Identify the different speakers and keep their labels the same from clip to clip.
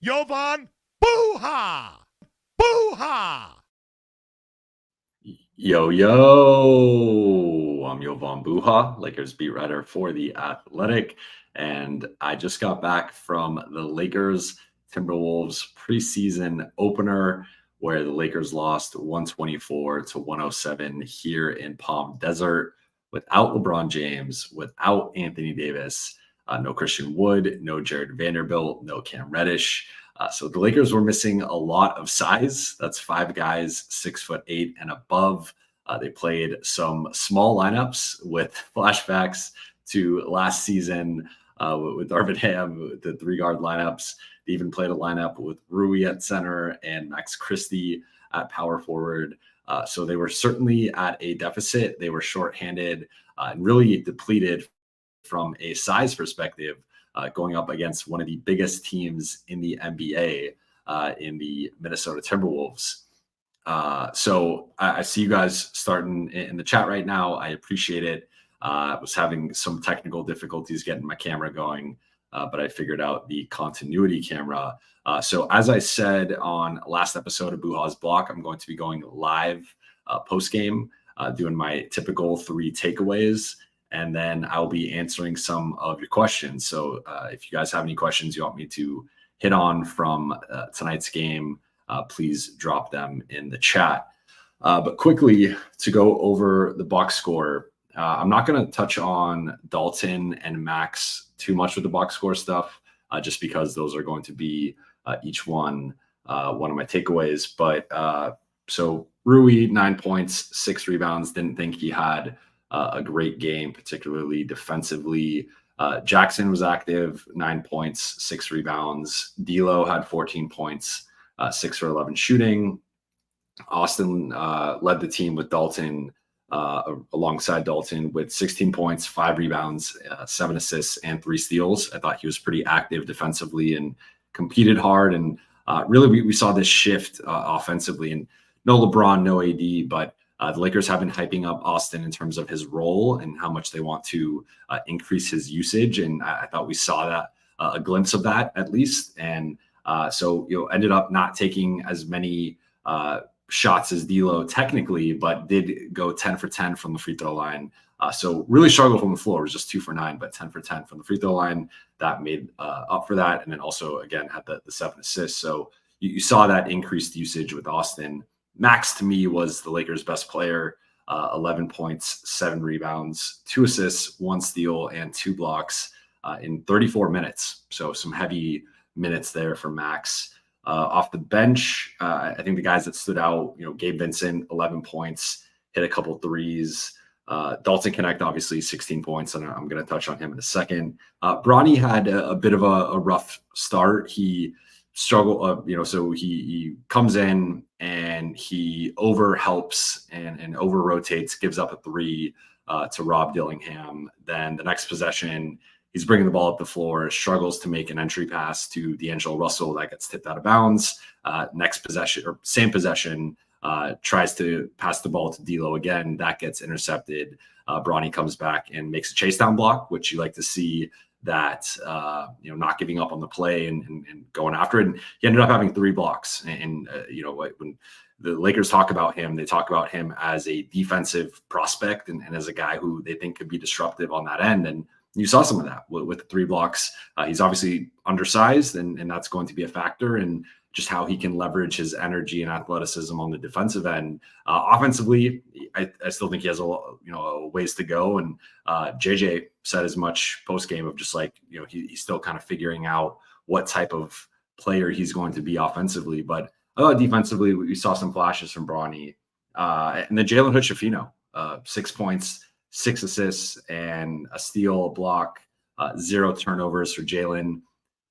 Speaker 1: Jovan Buha! Buha!
Speaker 2: Yo, I'm Jovan Buha, Lakers beat writer for The Athletic, and I just got back from the Lakers Timberwolves preseason opener where the Lakers lost 124 to 107 here in Palm Desert without LeBron James, without Anthony Davis, no Christian Wood, no Jared Vanderbilt, no Cam Reddish. So the Lakers were missing a lot of size. That's 5 guys, 6'8" and above. They played some small lineups with flashbacks to last season with Darvin Ham, the 3-guard lineups. They even played a lineup with Rui at center and Max Christie at power forward. So they were certainly at a deficit. They were shorthanded and really depleted from a size perspective. Going up against one of the biggest teams in the NBA in the Minnesota Timberwolves. So I see you guys starting in the chat right now. I appreciate it. I was having some technical difficulties getting my camera going, but I figured out the continuity camera. So as I said on last episode of Buha's Block, I'm going to be going live post-game, doing my typical 3 takeaways. And then I'll be answering some of your questions. So if you guys have any questions you want me to hit on from tonight's game, please drop them in the chat. But quickly to go over the box score, I'm not going to touch on Dalton and Max too much with the box score stuff, just because those are going to be each one of my takeaways. But so Rui, 9 points, 6 rebounds. Didn't think he had a great game, particularly defensively. Jackson was active, 9 points, 6 rebounds. D'Lo had 14 points, 6 for 11 shooting. Austin led the team with Dalton, alongside Dalton with 16 points, 5 rebounds, 7 assists, and 3 steals. I thought he was pretty active defensively and competed hard. And really, we saw this shift offensively. And no LeBron, no AD, but the Lakers have been hyping up Austin in terms of his role and how much they want to increase his usage. And I thought we saw that, a glimpse of that at least. And so, ended up not taking as many shots as D'Lo technically, but did go 10 for 10 from the free throw line. So really struggled from the floor. It was just 2 for 9, but 10 for 10 from the free throw line. That made up for that. And then also, again, had the 7 assists. So you saw that increased usage with Austin. Max, to me, was the Lakers' best player, 11 points, 7 rebounds, 2 assists, 1 steal, and 2 blocks in 34 minutes. So some heavy minutes there for Max. Off the bench, I think the guys that stood out, Gabe Vincent, 11 points, hit a couple threes. Dalton Knecht, obviously, 16 points, and I'm going to touch on him in a second. Bronny had a bit of a rough start. He struggled, so he comes in and he over helps and over rotates, gives up a 3 to Rob Dillingham. Then the next possession, he's bringing the ball up the floor, struggles to make an entry pass to D'Angelo Russell that gets tipped out of bounds. Next possession, or same possession, tries to pass the ball to D'Lo again. That gets intercepted. Bronny comes back and makes a chase down block, which you like to see, that not giving up on the play and going after it. And he ended up having 3 blocks. And when the Lakers talk about him, they talk about him as a defensive prospect and as a guy who they think could be disruptive on that end. And you saw some of that with the 3 blocks. He's obviously undersized, and that's going to be a factor. And just how he can leverage his energy and athleticism on the defensive end. Offensively, I still think he has a ways to go. And JJ said as much post game of just like, he's still kind of figuring out what type of player he's going to be offensively. But defensively, we saw some flashes from Bronny. And then Jalen Hood-Schifino, 6 points, 6 assists, and a steal, a block, 0 turnovers for Jalen.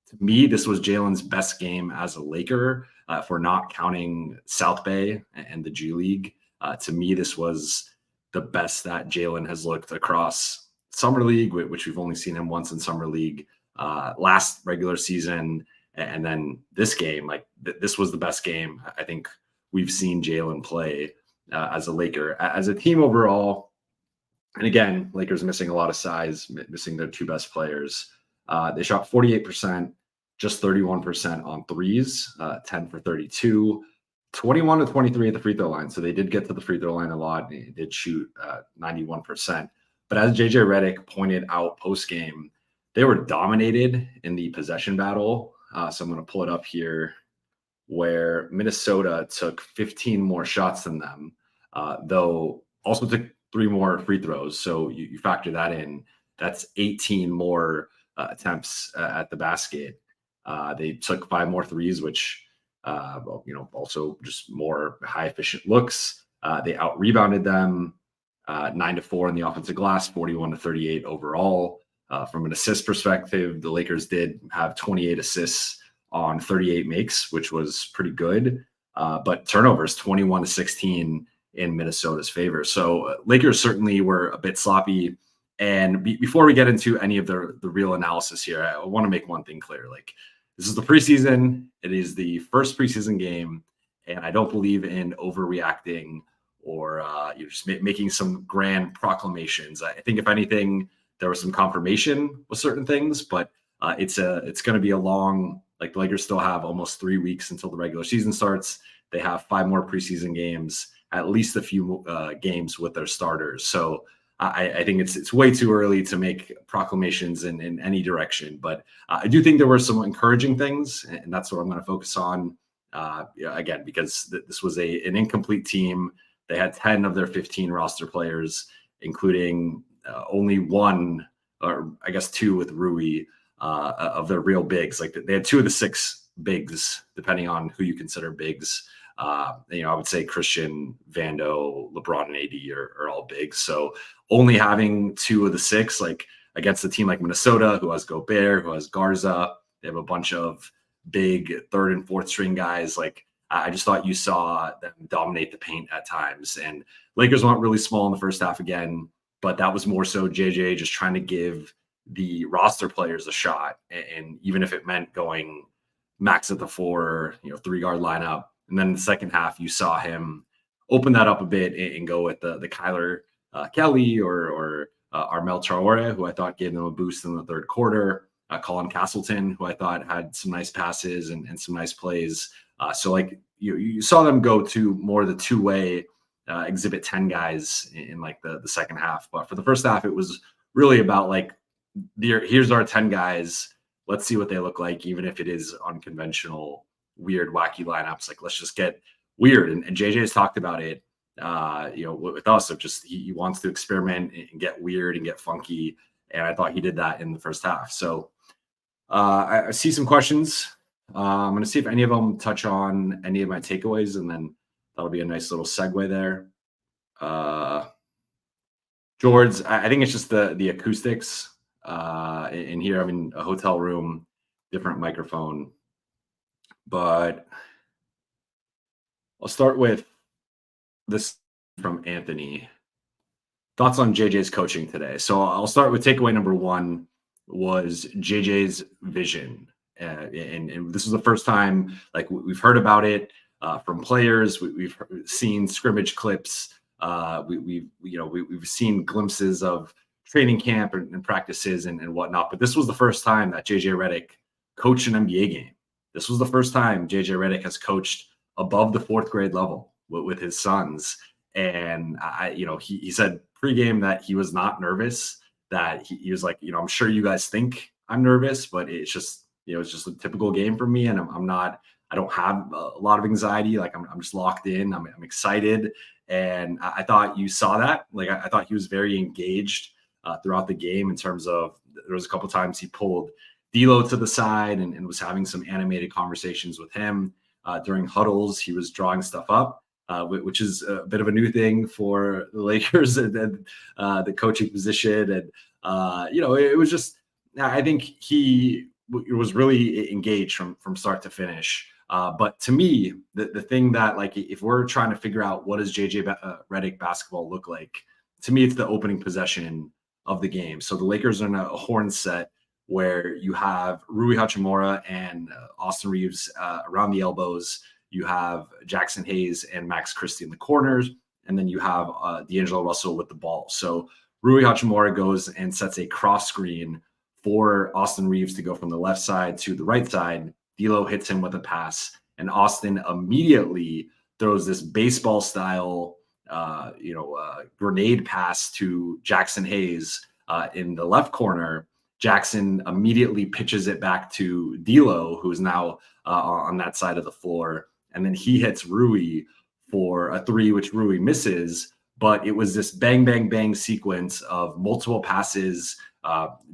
Speaker 2: To me, this was Jalen's best game as a Laker, if we're not counting South Bay and the G League. To me, this was the best that Jalen has looked across Summer League, which we've only seen him once in Summer League, last regular season, and then this game. This was the best game I think we've seen Jalen play as a Laker. As a team overall, and again, Lakers missing a lot of size, missing their 2 best players. They shot 48%, just 31% on threes, 10 for 32, 21 to 23 at the free throw line. So they did get to the free throw line a lot. They did shoot 91%. But as JJ Redick pointed out post game, they were dominated in the possession battle. So I'm going to pull it up here, where Minnesota took 15 more shots than them, though also took 3 more free throws. So you factor that in, that's 18 more attempts at the basket. They took 5 more threes, which, also just more high efficient looks. They out rebounded them 9-4 in the offensive glass, 41 to 38 overall. From an assist perspective, the Lakers did have 28 assists on 38 makes, which was pretty good. But turnovers, 21 to 16 in Minnesota's favor. So Lakers certainly were a bit sloppy. And before we get into any of the real analysis here, I want to make one thing clear. Like, this is the preseason. It is the first preseason game. And I don't believe in overreacting or just making some grand proclamations. I think, if anything, there was some confirmation with certain things, but it's going to be a long, like, the Lakers still have almost 3 weeks until the regular season starts. They have 5 more preseason games, at least a few games with their starters. So I think it's way too early to make proclamations in any direction. But I do think there were some encouraging things, and that's what I'm going to focus on again, because this was an incomplete team. They had 10 of their 15 roster players, including only 1, or I guess 2 with Rui, of their real bigs. Like, they had 2 of the 6 bigs, depending on who you consider bigs. I would say Christian, Vando, LeBron, and AD are all bigs. So only having 2 of the 6, like, against a team like Minnesota, who has Gobert, who has Garza, they have a bunch of big 3rd and 4th string guys. Like, I just thought you saw them dominate the paint at times. And Lakers weren't really small in the first half again, but that was more so JJ just trying to give the roster players a shot. And even if it meant going max at the 4, 3-guard lineup. And then in the second half, you saw him open that up a bit and go with the Kyler Kelly or Armel Traore, who I thought gave them a boost in the third quarter. Colin Castleton, who I thought had some nice passes and some nice plays. So, like, you saw them go to more of the two-way exhibit 10 guys in like the second half. But for the first half, it was really about, like, here's our 10 guys. Let's see what they look like, even if it is unconventional, weird, wacky lineups. Like, let's just get weird. And JJ has talked about it, with us, of just he wants to experiment and get weird and get funky. And I thought he did that in the first half. So I see some questions. I'm going to see if any of them touch on any of my takeaways, and then that'll be a nice little segue there. George, I think it's just the acoustics in here. I'm in a hotel room, different microphone, but I'll start with this from Anthony. Thoughts on JJ's coaching today. So I'll start with takeaway number 1 was JJ's vision. And this is the first time, like, we've heard about it from players. We've seen scrimmage clips. We've seen glimpses of training camp and practices and whatnot. But this was the first time that JJ Redick coached an NBA game. This was the first time JJ Redick has coached above the 4th grade level with his sons. And he said pregame that he was not nervous, that he was like, I'm sure you guys think I'm nervous, but it's just, it's just a typical game for me. And I don't have a lot of anxiety. Like, I'm just locked in. I'm excited. And I thought you saw that. Like, I thought he was very engaged throughout the game, in terms of, there was a couple times he pulled D'Lo to the side and was having some animated conversations with him. During huddles, he was drawing stuff up, which is a bit of a new thing for the Lakers and the coaching position. And, it was just, I think he was really engaged from start to finish. But to me, the thing that, like, if we're trying to figure out what does JJ Redick basketball look like, to me, it's the opening possession of the game. So the Lakers are in a horn set where you have Rui Hachimura and Austin Reeves around the elbows. You have Jackson Hayes and Max Christie in the corners. And then you have D'Angelo Russell with the ball. So Rui Hachimura goes and sets a cross screen for Austin Reeves to go from the left side to the right side. D'Lo hits him with a pass, and Austin immediately throws this baseball style, grenade pass to Jackson Hayes in the left corner. Jackson immediately pitches it back to D'Lo, who is now on that side of the floor, and then he hits Rui for a three, which Rui misses. But it was this bang, bang, bang sequence of multiple passes,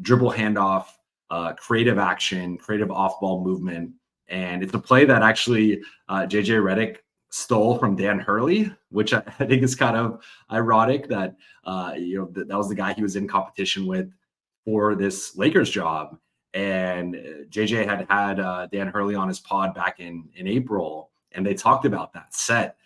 Speaker 2: dribble handoff, creative action, creative off-ball movement. And it's a play that actually JJ Redick stole from Dan Hurley, which I think is kind of ironic that, that was the guy he was in competition with for this Lakers job. And JJ had Dan Hurley on his pod back in April, and they talked about that set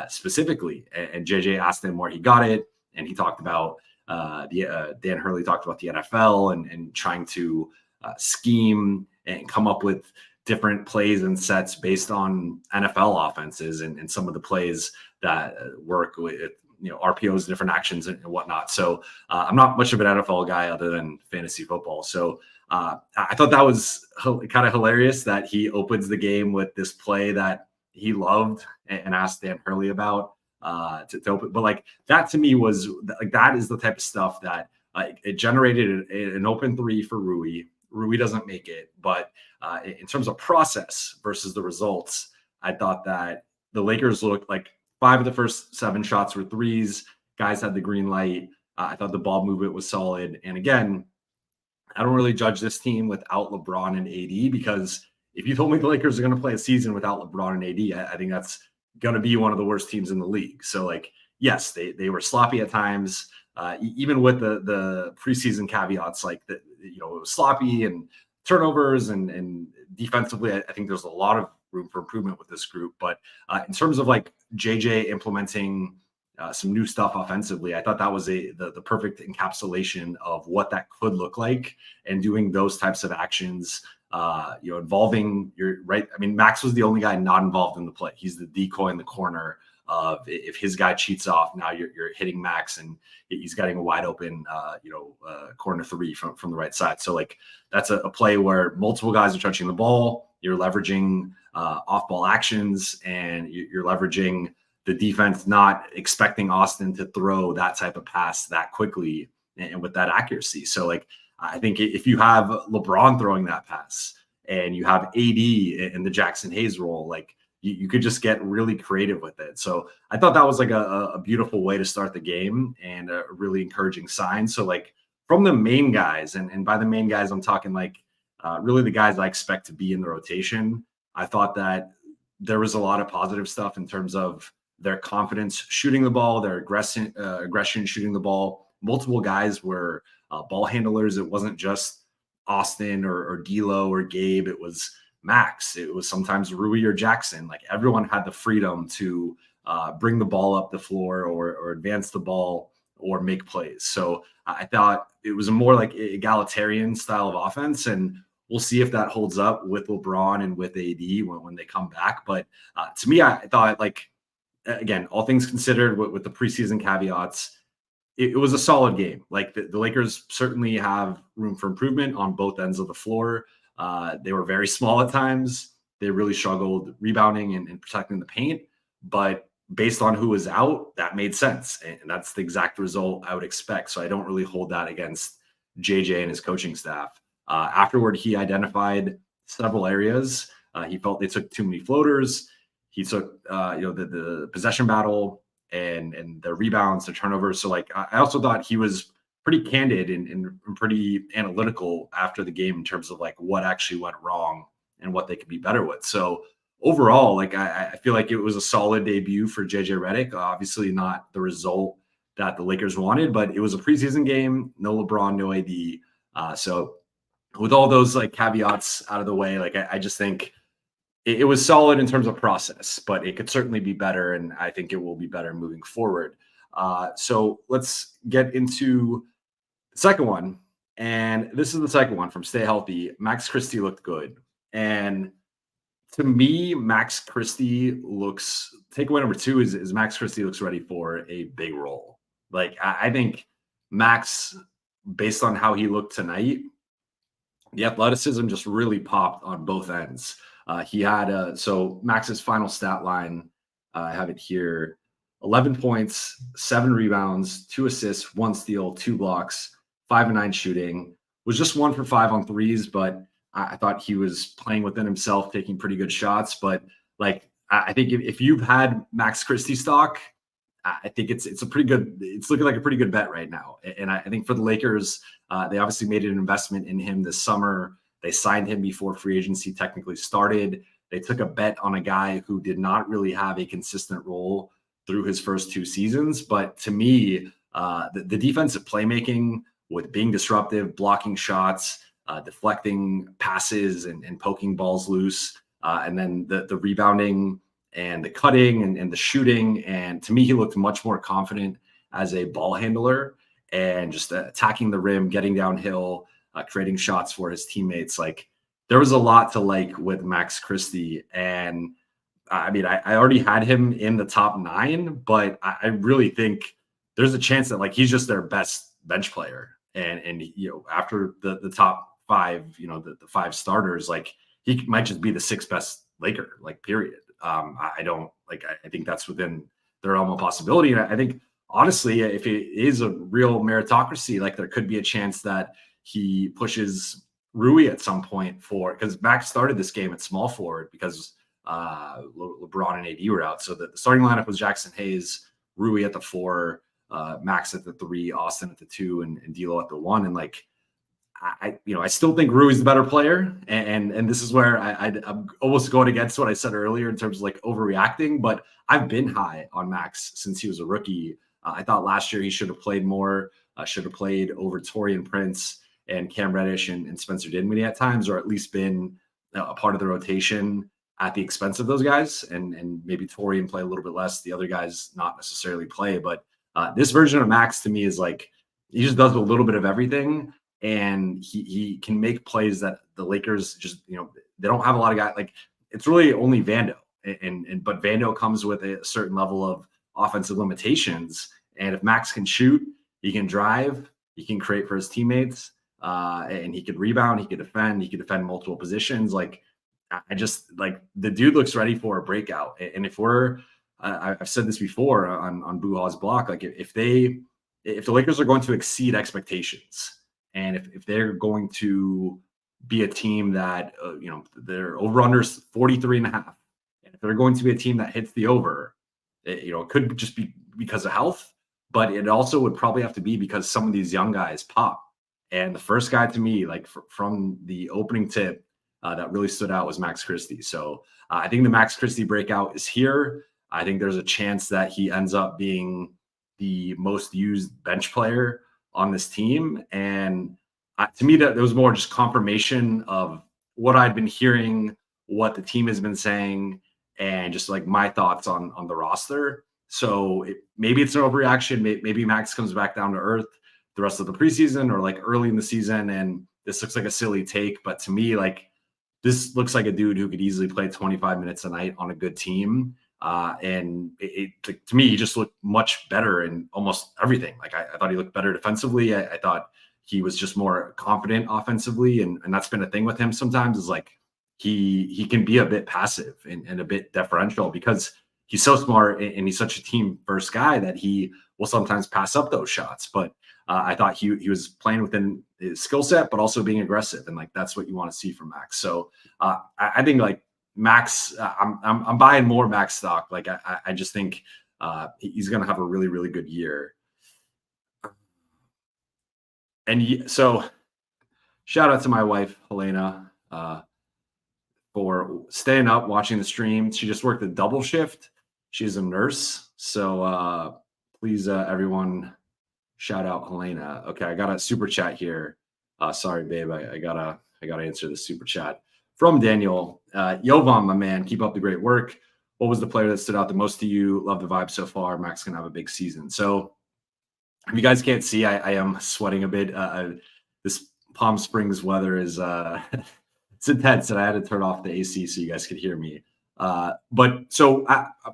Speaker 2: specifically. And JJ asked him where he got it, and he talked about Dan Hurley talked about the NFL and trying to scheme and come up with different plays and sets based on NFL offenses and some of the plays that work with RPOs, different actions and whatnot. So I'm not much of an NFL guy other than fantasy football. So I thought that was kind of hilarious that he opens the game with this play that he loved and asked Dan Hurley about to open. But like that to me was like, that is the type of stuff that it generated an open three for Rui. Rui doesn't make it, but in terms of process versus the results, I thought that the Lakers looked like 5 of the first 7 shots were threes. Guys had the green light. I thought the ball movement was solid. And again, I don't really judge this team without LeBron and AD, because if you told me the Lakers are going to play a season without LeBron and AD, I think that's going to be one of the worst teams in the league. So like, yes, they were sloppy at times, even with the preseason caveats, like that, it was sloppy and turnovers and defensively, I think there's a lot of room for improvement with this group. But in terms of like JJ implementing some new stuff offensively, I thought that was the perfect encapsulation of what that could look like, and doing those types of actions, involving your right. I mean, Max was the only guy not involved in the play. He's the decoy in the corner of, if his guy cheats off, now you're hitting Max and he's getting a wide open, corner three from the right side. So like that's a play where multiple guys are touching the ball. You're leveraging off-ball actions, and you're leveraging the defense not expecting Austin to throw that type of pass that quickly and with that accuracy. So like, I think if you have LeBron throwing that pass and you have AD in the Jackson Hayes role, like you could just get really creative with it. So I thought that was like a beautiful way to start the game and a really encouraging sign. So like from the main guys, and by the main guys, I'm talking like really the guys I expect to be in the rotation. I thought that there was a lot of positive stuff in terms of their confidence shooting the ball, their aggression shooting the ball. Multiple guys were ball handlers. It wasn't just Austin or D'Lo or Gabe. It was Max. It was sometimes Rui or Jackson. Like everyone had the freedom to bring the ball up the floor or advance the ball or make plays. So I thought it was a more like egalitarian style of offense, and we'll see if that holds up with LeBron and with AD when they come back. But to me, I thought, like, again, all things considered, with the preseason caveats, it was a solid game. Like the Lakers certainly have room for improvement on both ends of the floor. They were very small at times. They really struggled rebounding and protecting the paint. But based on who was out, that made sense. And that's the exact result I would expect. So I don't really hold that against JJ and his coaching staff. Afterward, he identified several areas. He felt they took too many floaters. He took, the possession battle and the rebounds, the turnovers. So like, I also thought he was pretty candid and pretty analytical after the game in terms of like what actually went wrong and what they could be better with. So overall, like I feel like it was a solid debut for JJ Redick. Obviously not the result that the Lakers wanted, but it was a preseason game, no LeBron, no AD. So with all those like caveats out of the way, like I just think it was solid in terms of process, but it could certainly be better. And I think it will be better moving forward. So let's get into the second one. And this is the second one from Stay Healthy. Max Christie looked good. And to me, Max Christie looks, takeaway number 2 is Max Christie looks ready for a big role. Like I think Max, based on how he looked tonight, the athleticism just really popped on both ends. He had so Max's final stat line, I have it here: 11 points, 7 rebounds, 2 assists, 1 steal, 2 blocks, 5 and 9 shooting. Was just 1 for 5 on threes, but I thought he was playing within himself, taking pretty good shots. But like I think if you've had Max Christie stock, I think it's a pretty good. It's looking like a pretty good bet right now. And I think for the Lakers, they obviously made an investment in him this summer. They signed him before free agency technically started. They took a bet on a guy who did not really have a consistent role through his first 2 seasons. But to me, the defensive playmaking with being disruptive, blocking shots, deflecting passes, and poking balls loose, and then the rebounding and the cutting and the shooting. And to me, he looked much more confident as a ball handler and just attacking the rim, getting downhill, creating shots for his teammates. Like there was a lot to like with Max Christie. And I mean, I already had him in the top 9, but I really think there's a chance that like he's just their best bench player. And you know, after the top 5, you know, the 5 starters, like he might just be the 6th best Laker, like period. I don't like, I think that's within their realm of possibility. And I think honestly, if it is a real meritocracy, like there could be a chance that he pushes Rui at some point because Max started this game at small forward because LeBron and AD were out. So the starting lineup was Jackson Hayes, Rui at the 4, Max at the 3, Austin at the 2, and D'Lo at the 1. And like, I still think Rui's the better player, and this is where I'm almost going against what I said earlier in terms of like overreacting. But I've been high on Max since he was a rookie. I thought last year he should have played more, should have played over Taurean Prince and Cam Reddish and Spencer Dinwiddie at times, or at least been a part of the rotation at the expense of those guys, and maybe Taurean play a little bit less, the other guys not necessarily play. But this version of Max to me is like he just does a little bit of everything. And he can make plays that the Lakers just, you know, they don't have a lot of guys. Like it's really only Vando, but Vando comes with a certain level of offensive limitations. And if Max can shoot, he can drive, he can create for his teammates, and he could rebound, he could defend multiple positions. Like I just like the dude looks ready for a breakout. And if we're, I've said this before on Buha's block, like if the Lakers are going to exceed expectations, and if they're going to be a team that, you know, their over-under's 43.5, and if they're going to be a team that hits the over, you know, it could just be because of health, but it also would probably have to be because some of these young guys pop. And the first guy to me, like from the opening tip, that really stood out was Max Christie. So I think the Max Christie breakout is here. I think there's a chance that he ends up being the most used bench player on this team. And to me, that was more just confirmation of what I'd been hearing, what the team has been saying, and just like my thoughts on the roster. So maybe it's an overreaction. Maybe Max comes back down to earth the rest of the preseason or like early in the season, and this looks like a silly take. But to me, like this looks like a dude who could easily play 25 minutes a night on a good team. And to me, he just looked much better in almost everything. Like I thought he looked better defensively. I thought he was just more confident offensively. And that's been a thing with him sometimes is like he can be a bit passive and a bit deferential because he's so smart and he's such a team first guy that he will sometimes pass up those shots. But I thought he was playing within his skill set, but also being aggressive. And like, that's what you want to see from Max. So I think like Max, I'm buying more Max stock. Like I just think he's going to have a really, really good year. And so shout out to my wife, Helena, for staying up, watching the stream. She just worked a double shift. She's a nurse. So please, everyone, shout out Helena. Okay, I got a super chat here. Sorry, babe. I gotta answer the super chat from Daniel. Jovan, my man, keep up the great work. What was the player that stood out the most to you? Love the vibe so far. Max gonna have a big season. So if you guys can't see, I am sweating a bit. This Palm Springs weather is it's intense, and I had to turn off the AC so you guys could hear me. But so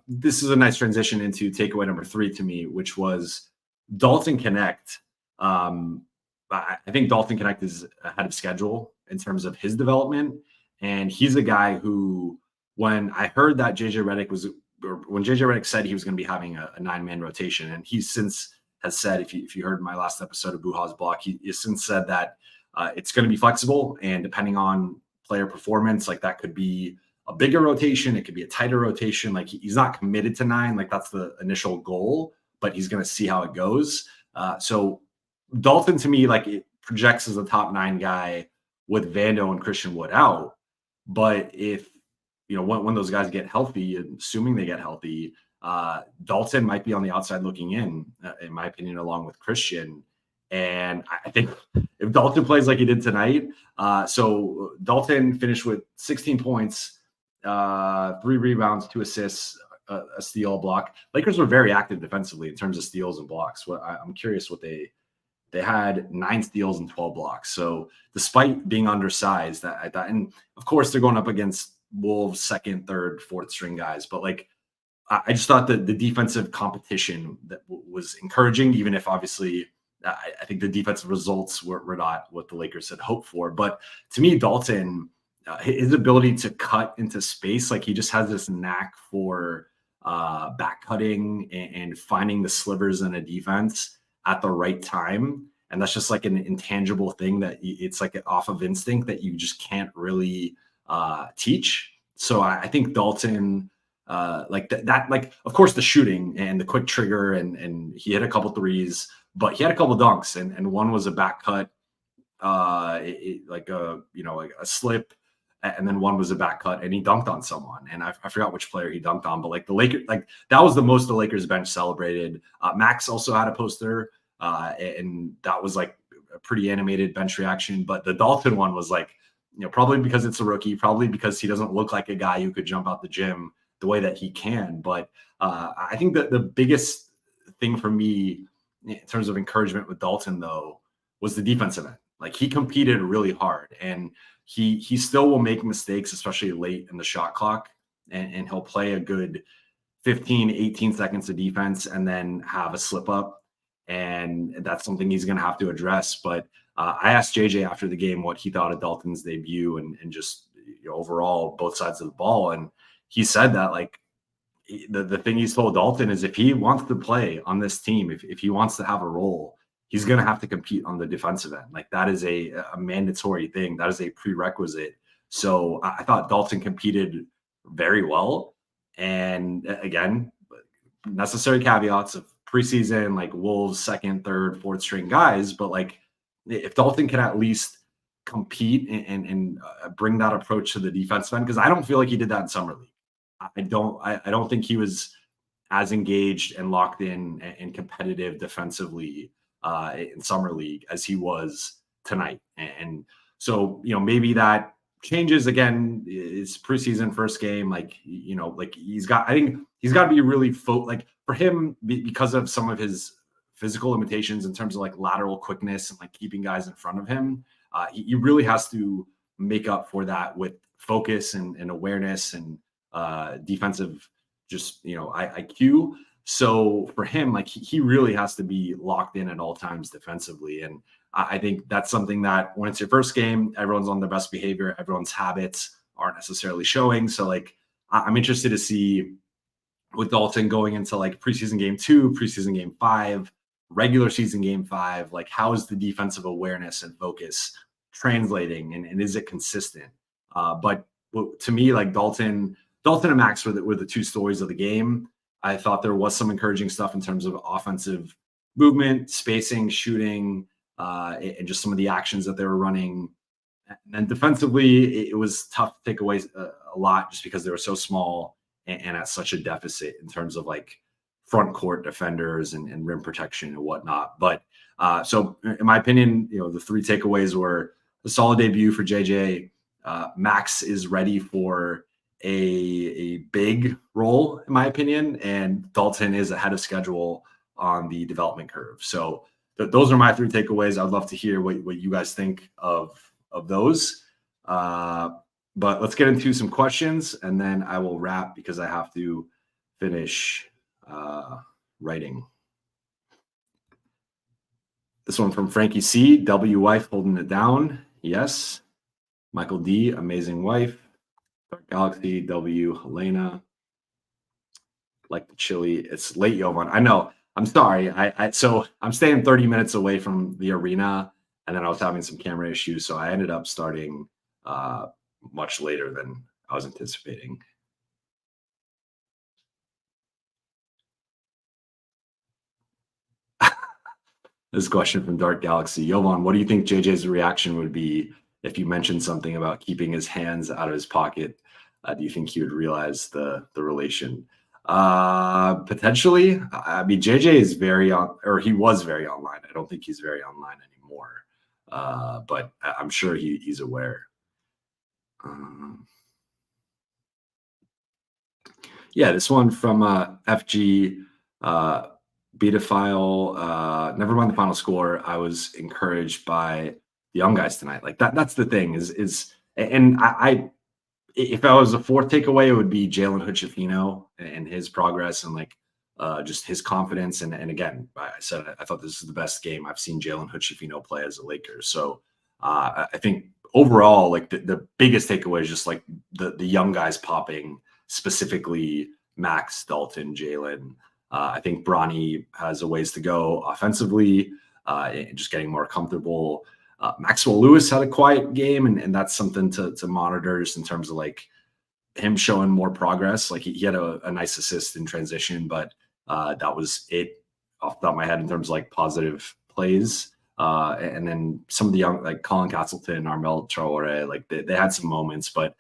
Speaker 2: this is a nice transition into takeaway number 3 to me, which was Dalton Knecht. I think Dalton Knecht is ahead of schedule in terms of his development. And he's a guy who, when I heard that JJ Redick was, or when JJ Redick said he was going to be having a 9-man rotation, and he since has said, if you heard my last episode of Buha's block, he has since said that it's going to be flexible, and depending on player performance, like that could be a bigger rotation, it could be a tighter rotation. Like he's not committed to 9, like that's the initial goal, but he's going to see how it goes. So Dalton, to me, like it projects as a top 9 guy with Vando and Christian Wood out. But if, when those guys get healthy, assuming they get healthy, Dalton might be on the outside looking in my opinion, along with Christian. And I think if Dalton plays like he did tonight, so Dalton finished with 16 points, 3 rebounds, 2 assists, a steal, a block. Lakers were very active defensively in terms of steals and blocks. I'm curious what they had 9 steals and 12 blocks. So despite being undersized, I thought, and of course they're going up against Wolves' second, third, fourth string guys, but like I just thought that the defensive competition that was encouraging, even if obviously I think the defensive results were not what the Lakers had hoped for. But to me, Dalton, his ability to cut into space, like he just has this knack for back cutting and finding the slivers in a defense at the right time. And that's just like an intangible thing that it's like off of instinct that you just can't really teach. So I think Dalton, like that, like, of course, the shooting and the quick trigger, and he hit a couple threes, but he had a couple dunks, and one was a back cut, like a slip, and then one was a back cut, and he dunked on someone, and I forgot which player he dunked on, but like the Lakers, like that was the most the Lakers bench celebrated. Max also had a poster, and that was like a pretty animated bench reaction, but the Dalton one was like, probably because it's a rookie, probably because he doesn't look like a guy who could jump out the gym the way that he can. But I think that the biggest thing for me in terms of encouragement with Dalton, though, was the defensive end. Like he competed really hard, and he still will make mistakes, especially late in the shot clock, and he'll play a good 15, 18 seconds of defense and then have a slip up. And that's something he's going to have to address. But I asked JJ after the game what he thought of Dalton's debut and just overall both sides of the ball. And he said that like the thing he's told Dalton is if he wants to play on this team, if he wants to have a role, he's going to have to compete on the defensive end. Like that is a mandatory thing. That is a prerequisite. So I thought Dalton competed very well. And again, necessary caveats of preseason, like Wolves, second, third, fourth string guys. But like if Dalton can at least compete and bring that approach to the defensive end, because I don't feel like he did that in summer league. I don't think he was as engaged and locked in and competitive defensively in summer league as he was tonight. And so, maybe that changes again. It's preseason first game. Like, like I think he's got to be really like for him, because of some of his physical limitations in terms of like lateral quickness and like keeping guys in front of him. He really has to make up for that with focus and awareness and defensive, just, IQ. So for him, like he really has to be locked in at all times defensively. And I think that's something that when it's your first game, everyone's on their best behavior. Everyone's habits aren't necessarily showing. So like, I'm interested to see with Dalton going into like preseason game 2, preseason game 5, regular season game 5, like how is the defensive awareness and focus translating and is it consistent? But to me, like Dalton and Max were the 2 stories of the game. I thought there was some encouraging stuff in terms of offensive movement, spacing, shooting, and just some of the actions that they were running. And defensively, it was tough to take away a lot just because they were so small and at such a deficit in terms of like front court defenders and rim protection and whatnot. But so in my opinion, the 3 takeaways were a solid debut for JJ. Max is ready for a big role, in my opinion, and Dalton is ahead of schedule on the development curve. So those are my 3 takeaways. I'd love to hear what you guys think of those. But let's get into some questions, and then I will wrap because I have to finish writing. This one from Frankie C. W. Wife holding it down. Yes. Michael D, amazing wife. Dark Galaxy, W, Helena. Like the chili. It's late, Jovan. I know. I'm sorry. So I'm staying 30 minutes away from the arena, and then I was having some camera issues, so I ended up starting much later than I was anticipating. This question from Dark Galaxy. Jovan, what do you think JJ's reaction would be if you mentioned something about keeping his hands out of his pocket? Do you think he would realize the relation? Potentially. I mean, JJ is very on, or he was very online. I don't think he's very online anymore. But I'm sure he's aware. Yeah, this one from FG Betafile. Never mind the final score. I was encouraged by the young guys tonight. Like that's the thing and I if I was a fourth takeaway, it would be Jalen Hood-Schifino and his progress and like just his confidence. And again, I said I thought this is the best game I've seen Jalen Hood-Schifino play as a Laker. So I think overall, like the biggest takeaway is just like the young guys popping, specifically Max, Dalton, Jalen. I think Bronny has a ways to go offensively, just getting more comfortable. Maxwell Lewis had a quiet game, and that's something to monitor just in terms of like him showing more progress. Like he had a nice assist in transition, but that was it off the top of my head in terms of like positive plays. And then some of the young, like Colin Castleton, Armel Traore, like they had some moments, but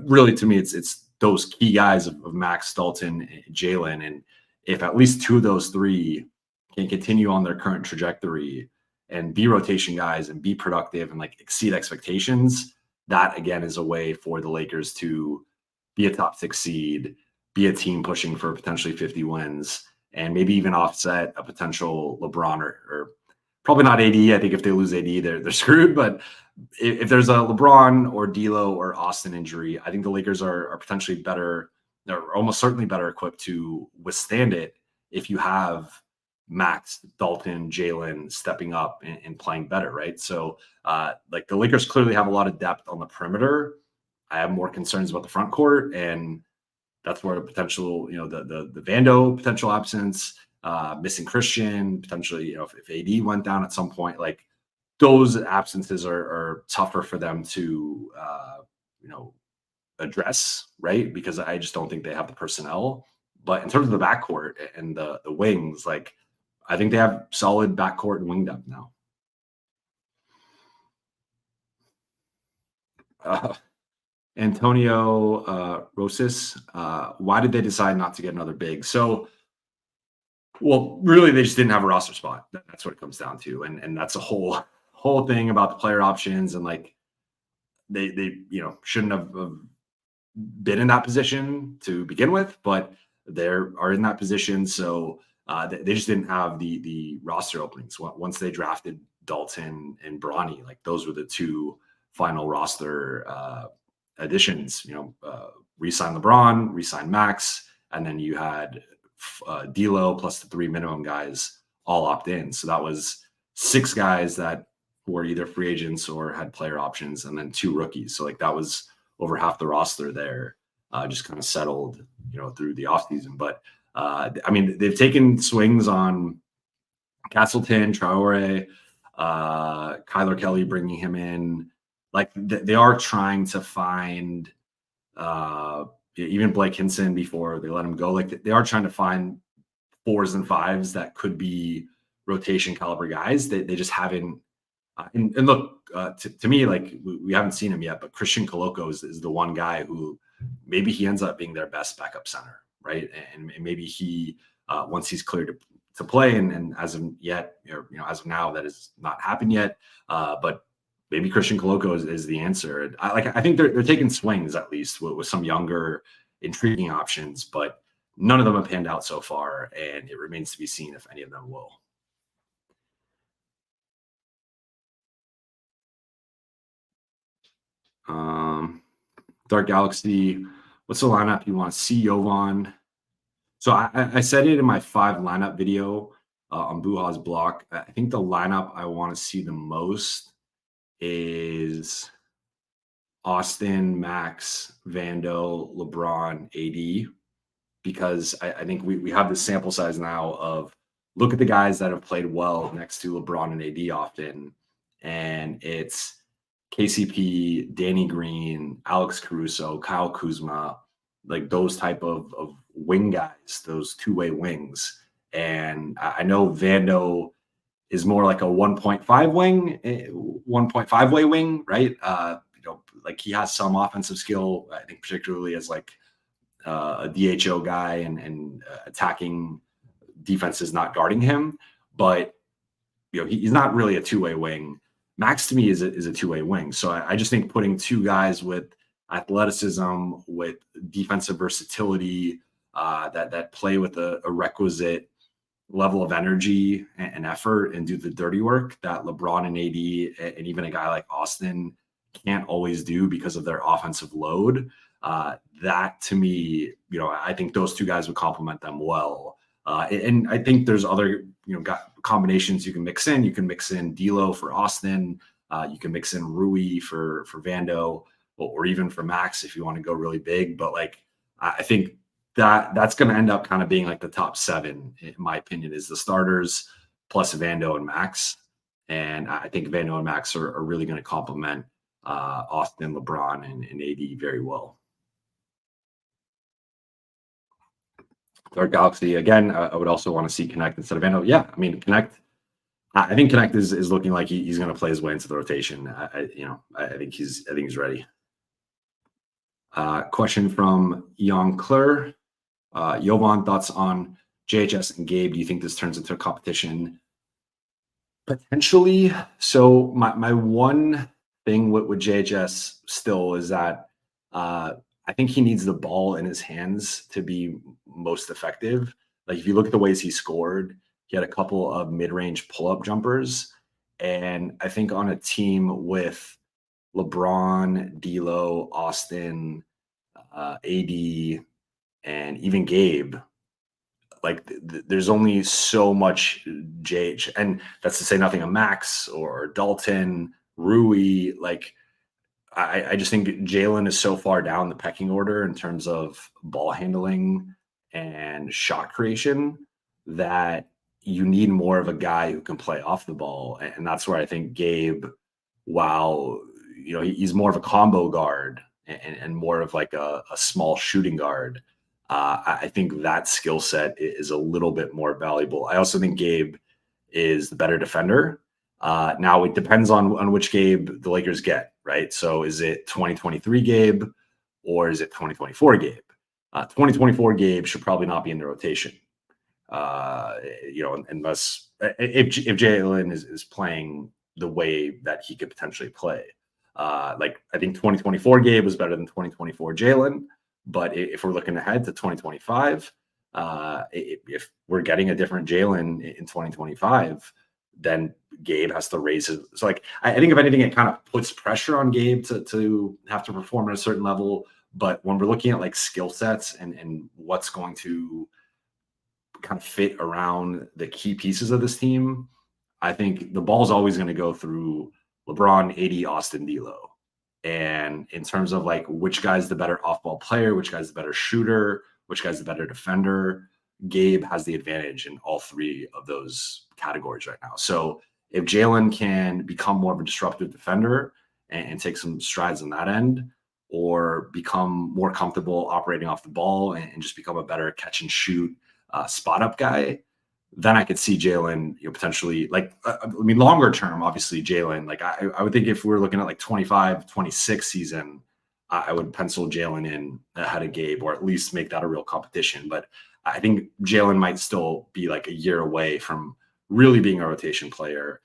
Speaker 2: really to me, it's those key guys of Max, Dalton, Jalen. And if at least two of those three can continue on their current trajectory and be rotation guys and be productive and like exceed expectations, that again is a way for the Lakers to be a top 6 seed, be a team pushing for potentially 50 wins, and maybe even offset a potential LeBron or probably not AD. I think if they lose AD, they're screwed. But if there's a LeBron or D'Lo or Austin injury, I think the Lakers are potentially better. They're almost certainly better equipped to withstand it if you have Max, Dalton, Jalen stepping up and playing better, right? So, like the Lakers clearly have a lot of depth on the perimeter. I have more concerns about the front court, and that's where potential, the Vando potential absence, missing Christian, potentially, if AD went down at some point, like those absences are tougher for them to, address, right? Because I just don't think they have the personnel. But in terms of the backcourt and the wings, like I think they have solid backcourt and wing depth now. Antonio Rosas, why did they decide not to get another big? So, well, really, they just didn't have a roster spot. That's what it comes down to, and that's a whole thing about the player options and like they shouldn't have been in that position to begin with, but they are in that position. So they just didn't have the roster openings. Once they drafted Dalton and Bronny, like those were the two final roster additions. Re-sign LeBron, re-sign Max, and then you had D'Lo plus the 3 minimum guys all opt in. So that was 6 guys that were either free agents or had player options, and then 2 rookies. So like that was over half the roster there, just kind of settled, through the offseason. But I mean, they've taken swings on Castleton, Traore, Kyler Kelly, bringing him in. Like they are trying to find even Blake Hinson before they let him go. Like they are trying to find 4s and 5s that could be rotation caliber guys. They just haven't. And look, to me, like we haven't seen him yet, but Christian Coloco is the one guy who maybe he ends up being their best backup center, right? And maybe he once he's cleared to play, and as of yet, as of now, that has not happened yet. But maybe Christian Coloco is the answer. I think they're taking swings at least with some younger, intriguing options, but none of them have panned out so far, and it remains to be seen if any of them will. Dark Galaxy, what's the lineup you want to see, Jovan? So I said it in my 5 lineup video on Buha's block. I think the lineup I want to see the most is Austin, Max, Vando, LeBron, AD, because I think we have this sample size now of look at the guys that have played well next to LeBron and AD often, and it's KCP, Danny Green, Alex Caruso, Kyle Kuzma, like those type of wing guys, those two-way wings. And I know Vando is more like a 1.5 wing, 1.5 way wing, right? Like he has some offensive skill, I think, particularly as like a DHO guy and attacking defenses not guarding him. But he's not really a two-way wing. Max to me is a two-way wing. So I just think putting two guys with athleticism, with defensive versatility, that play with a requisite level of energy and effort and do the dirty work that LeBron and AD and even a guy like Austin can't always do because of their offensive load. That to me, I think those two guys would complement them well. And I think there's other, combinations you can mix in. You can mix in D'Lo for Austin. You can mix in Rui for Vando, or even for Max if you want to go really big. But like, I think that's going to end up kind of being like the top 7, in my opinion, is the starters plus Vando and Max. And I think Vando and Max are really going to complement Austin, LeBron, and AD very well. Dark Galaxy, again, I would also want to see Knecht instead of Vando. Yeah, I mean, Knecht, I think Knecht is looking like he's going to play his way into the rotation. I think he's ready. Question from Young Klur. Jovan, thoughts on JHS and Gabe? Do you think this turns into a competition? Potentially. So my one thing with JHS still is that I think he needs the ball in his hands to be most effective. Like if you look at the ways he scored, he had a couple of mid-range pull-up jumpers. And I think on a team with LeBron, D'Lo, Austin, AD, and even Gabe, like there's only so much JH, and that's to say nothing of Max or Dalton, Rui. Like I just think Jalen is so far down the pecking order in terms of ball handling and shot creation that you need more of a guy who can play off the ball. And that's where I think Gabe, while he's more of a combo guard and more of like a small shooting guard, I think that skill set is a little bit more valuable. I also think Gabe is the better defender. Now it depends on which Gabe the Lakers get, right? So is it 2023 Gabe or is it 2024 Gabe? 2024 Gabe should probably not be in the rotation. Unless if Jalen is playing the way that he could potentially play. Like I think 2024 Gabe was better than 2024 Jalen. But if we're looking ahead to 2025, if we're getting a different Jalen in 2025, then Gabe has to raise his. So like I think if anything, it kind of puts pressure on Gabe to have to perform at a certain level. But when we're looking at like skill sets and what's going to kind of fit around the key pieces of this team, I think the ball's always going to go through LeBron, AD, Austin, D'Lo. And in terms of like which guy's the better off-ball player, which guy's the better shooter, which guy's the better defender, Gabe has the advantage in all three of those categories right now. So if Jalen can become more of a disruptive defender and take some strides on that end, or become more comfortable operating off the ball and just become a better catch and shoot spot up guy, then I could see Jalen potentially longer term, obviously Jalen, like I would think if we were looking at like 25, 26 season, I would pencil Jalen in ahead of Gabe, or at least make that a real competition. But I think Jalen might still be like a year away from really being a rotation player.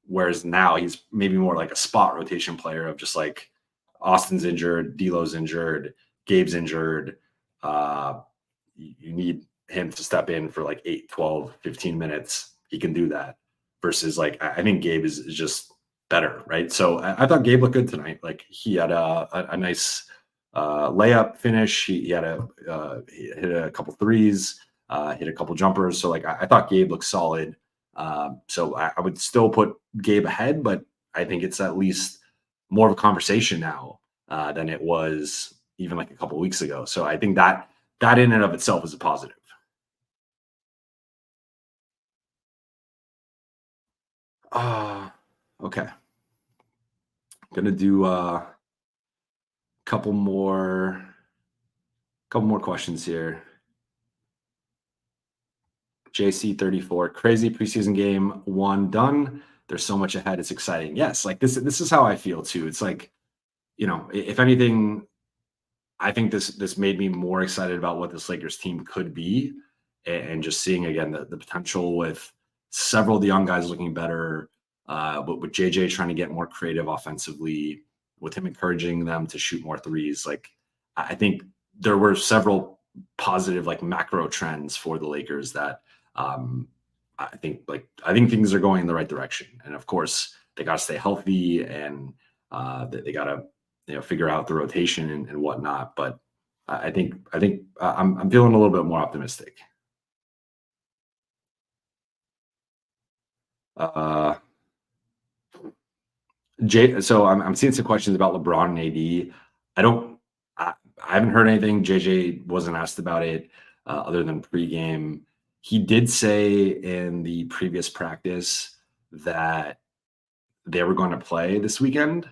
Speaker 2: Whereas now he's maybe more like a spot rotation player of just like Austin's injured, D'Lo's injured, Gabe's injured. You need him to step in for like 8, 12, 15 minutes. He can do that versus like, I think Gabe is just better. Right. So I thought Gabe looked good tonight. Like he had a nice layup finish. He hit a couple threes, hit a couple jumpers. So like, I thought Gabe looked solid. So I would still put Gabe ahead, but I think it's at least more of a conversation now than it was even like a couple weeks ago. So I think that in and of itself is a positive. Okay. Gonna do a couple more questions here. JC34, crazy preseason game, one done. There's so much ahead. It's exciting. Yes, like this is how I feel too. It's like, if anything, I think this made me more excited about what this Lakers team could be, and just seeing again the potential with several of the young guys looking better, but with JJ trying to get more creative offensively, with him encouraging them to shoot more threes. Like I think there were several positive like macro trends for the Lakers that I think things are going in the right direction. And of course, they got to stay healthy, and they got to figure out the rotation and whatnot. But I think I'm feeling a little bit more optimistic. Uh, so I'm seeing some questions about LeBron and AD. I don't, I haven't heard anything. JJ wasn't asked about it other than pregame. He did say in the previous practice that they were going to play this weekend,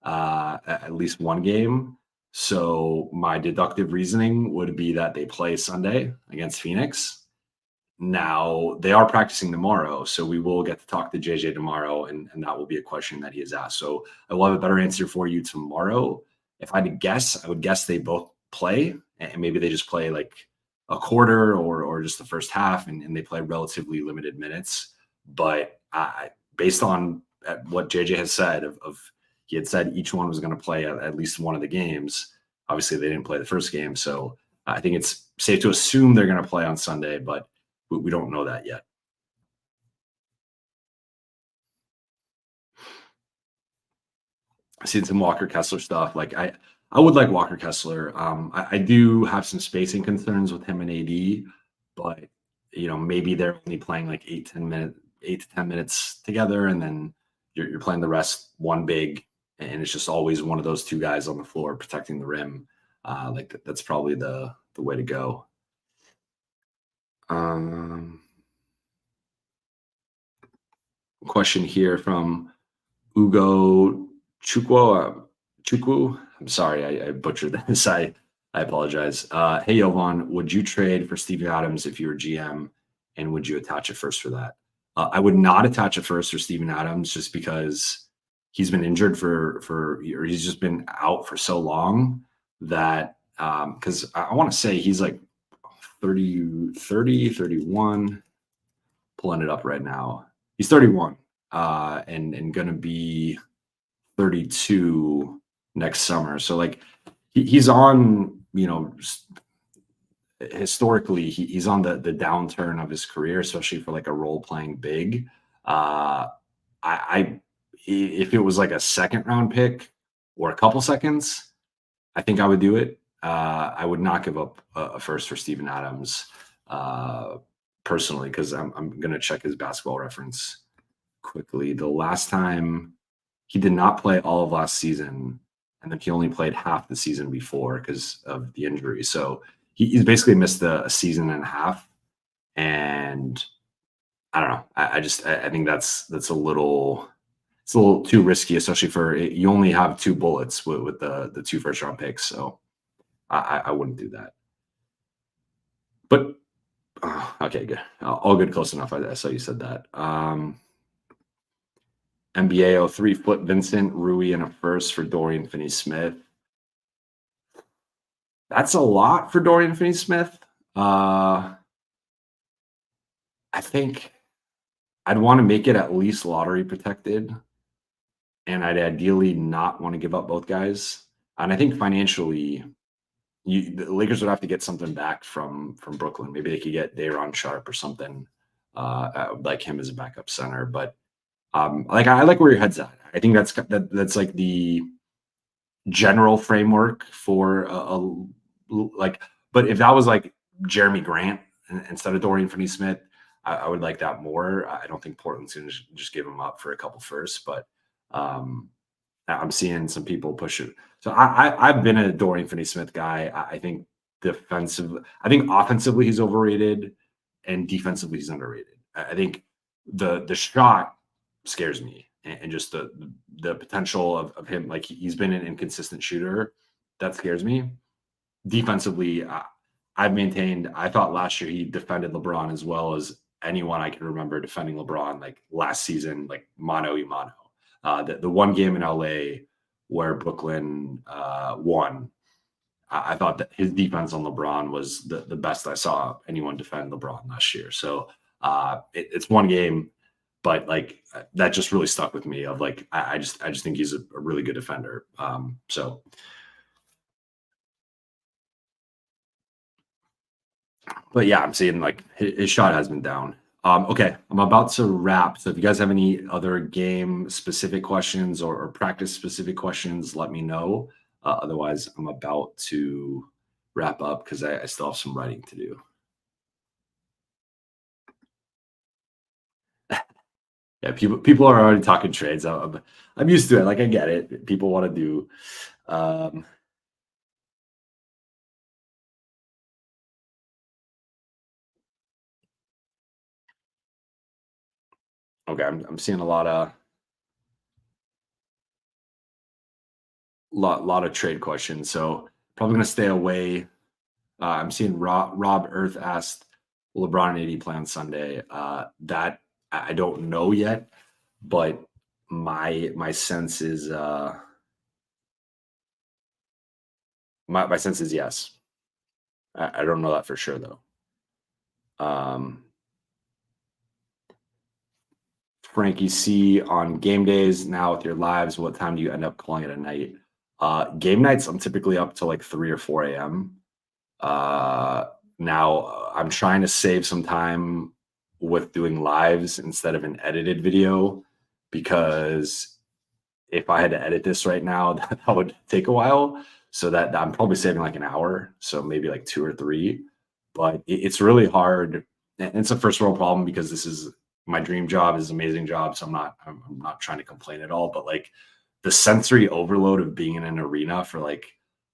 Speaker 2: at least one game. So my deductive reasoning would be that they play Sunday against Phoenix. Now they are practicing tomorrow, so we will get to talk to JJ tomorrow, and that will be a question that he has asked. So I will have a better answer for you tomorrow. If I had to guess, I would guess they both play, and maybe they just play like a quarter or just the first half, and they play relatively limited minutes. But based on what JJ has said, he had said each one was going to play at least one of the games. Obviously, they didn't play the first game, so I think it's safe to assume they're going to play on Sunday, but we don't know that yet. I've seen some Walker Kessler stuff. Like I would like Walker Kessler. I do have some spacing concerns with him and AD, but maybe they're only playing like 8 to 10 minutes together, and then you're playing the rest one big, and it's just always one of those two guys on the floor protecting the rim. That's probably the way to go. Question here from Ugo Chukwu. I'm sorry, I butchered this. I apologize. Hey, Jovan, would you trade for Steven Adams if you were GM, and would you attach a first for that? I would not attach a first for Steven Adams just because he's been injured or he's just been out for so long that because I want to say he's like 31, pulling it up right now. He's 31 and going to be 32 next summer. So like he's on, historically he's on the downturn of his career, especially for like a role playing big. If it was like a second round pick or a couple seconds, I think I would do it. I would not give up a first for Steven Adams personally, because I'm going to check his basketball reference quickly. The last time he did not play all of last season, and then he only played half the season before because of the injury. So he's basically missed a season and a half. And I don't know. I think that's a little too risky, especially for you only have two bullets with the 2 first round picks. So I wouldn't do that. But okay, good. All good, close enough. I saw you said that. NBA 3-foot Vincent Rui and a first for Dorian Finney-Smith. That's a lot for Dorian Finney-Smith. I think I'd want to make it at least lottery protected, and I'd ideally not want to give up both guys. And I think financially, the Lakers would have to get something back from Brooklyn. Maybe they could get Day'Ron Sharpe or something like him as a backup center. But I like where your head's at. I think that's like the general framework for But if that was like Jeremy Grant instead of Dorian Finney-Smith, I would like that more. I don't think Portland's going to just give him up for a couple firsts, but I'm seeing some people push it. So I've been a Dorian Finney-Smith guy. I think I think offensively he's overrated, and defensively he's underrated. I think the shot scares me, and just the potential of him. Like he's been an inconsistent shooter, that scares me. Defensively, I've maintained. I thought last year he defended LeBron as well as anyone I can remember defending LeBron. Like last season, like mano y mano. The one game in LA where Brooklyn won, I thought that his defense on LeBron was the best I saw anyone defend LeBron last year. So it's one game, but like that just really stuck with me. Of like I just think he's a really good defender. But yeah, I'm seeing like his shot has been down. Okay, I'm about to wrap. So if you guys have any other game specific questions or practice specific questions, let me know. Otherwise, I'm about to wrap up because I still have some writing to do. Yeah, people are already talking trades. I'm used to it. Like I get it. People want to do. Um, okay, I'm seeing a lot of trade questions. So probably gonna stay away. I'm seeing Rob Earth asked, "Will LeBron and AD play on Sunday?" That I don't know yet, but my sense is my sense is yes. I don't know that for sure though. Um, Frankie C on game days now with your lives. What time do you end up calling it a night? Game nights, I'm typically up till like 3 or 4 a.m. Now I'm trying to save some time with doing lives instead of an edited video because if I had to edit this right now, that would take a while. So that I'm probably saving like an hour, so maybe like 2 or 3. But it's really hard, and it's a first world problem because this is my dream job, is an amazing job. So I'm not trying to complain at all. But like the sensory overload of being in an arena for like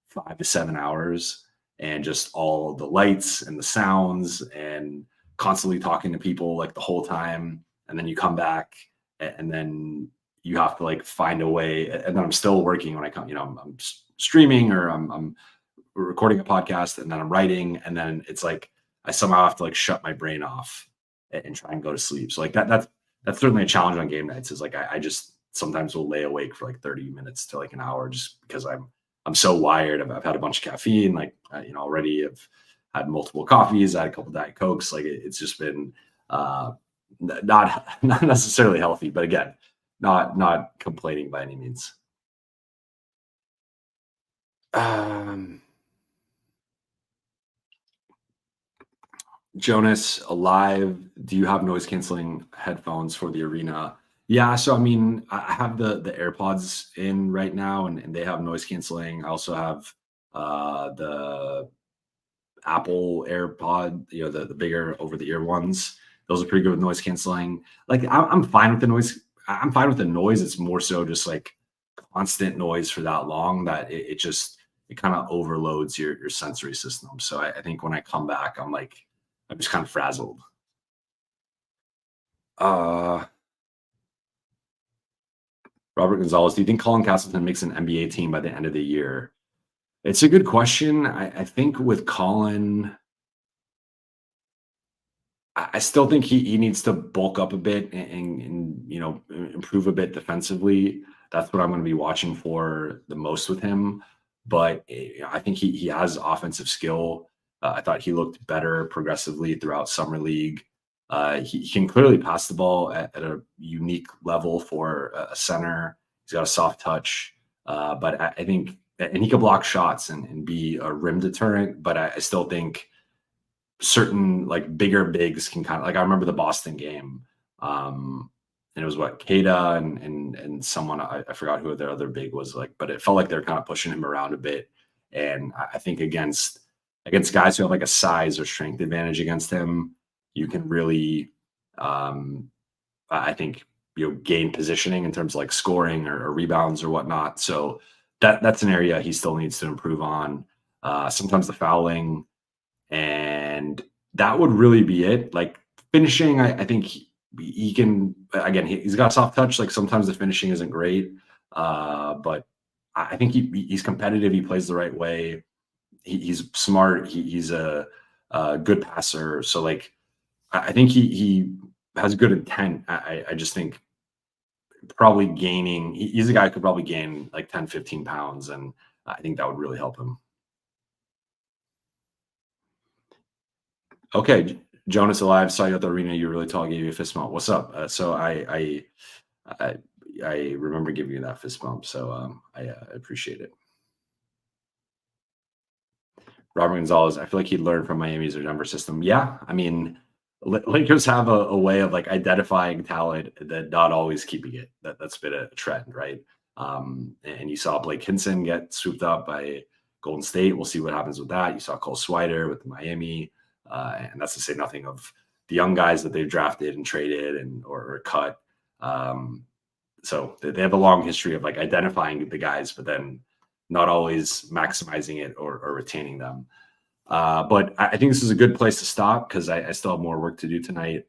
Speaker 2: 5 to 7 hours and just all the lights and the sounds and constantly talking to people like the whole time, and then you come back and then you have to like find a way, and then I'm still working when I come, I'm streaming or I'm recording a podcast, and then I'm writing, and then it's like I somehow have to like shut my brain off and try and go to sleep. So like that's certainly a challenge on game nights, is like I just sometimes will lay awake for like 30 minutes to like an hour just because I'm so wired. I've had a bunch of caffeine, like already I've had multiple coffees, I had a couple Diet Cokes. Like it's just been not necessarily healthy, but again, not complaining by any means. Um, Jonas, alive. Do you have noise canceling headphones for the arena? Yeah, so I mean, I have the AirPods in right now, and they have noise canceling. I also have the Apple AirPod, the bigger over the ear ones. Those are pretty good with noise canceling. Like I'm fine with the noise. I'm fine with the noise. It's more so just like constant noise for that long that it kind of overloads your sensory system. So I think when I come back, I'm just kind of frazzled. Uh Robert Gonzalez, do you think Colin Castleton makes an NBA team by the end of the year? It's a good question. I think with Colin, I still think he needs to bulk up a bit and improve a bit defensively. That's what I'm going to be watching for the most with him. But I think he has offensive skill. I thought he looked better progressively throughout summer league. He can clearly pass the ball at a unique level for a center. He's got a soft touch, but I think, and he can block shots and be a rim deterrent. But I still think certain like bigger bigs can kind of, like, I remember the Boston game. And it was what, Kada and someone, I forgot who their other big was, like, but it felt like they're kind of pushing him around a bit. And I think against guys who have like a size or strength advantage against him, you can really I think gain positioning in terms of like scoring or rebounds or whatnot. So that's an area he still needs to improve on. Sometimes the fouling, and that would really be it. Like finishing, I think he can. Again, he's got soft touch. Like sometimes the finishing isn't great, but I think he's competitive. He plays the right way. He's smart. He's a good passer. So like I think he has good intent. I just think probably gaining. He's a guy who could probably gain like 10, 15 pounds, and I think that would really help him. Okay, Jonas Alive, saw you at the arena. You're really tall. Gave you a fist bump. What's up? So I I remember giving you that fist bump. So I appreciate it. Robert Gonzalez, I feel like he'd learn from Miami's or Denver system. Yeah, I mean, Lakers have a way of like identifying talent that not always keeping it. That's been a trend, right? And you saw Blake Hinson get swooped up by Golden State. We'll see what happens with that. You saw Cole Swider with Miami, and that's to say nothing of the young guys that they've drafted and traded and or cut. So they have a long history of like identifying the guys, but then not always maximizing it or retaining them. But I think this is a good place to stop because I still have more work to do tonight.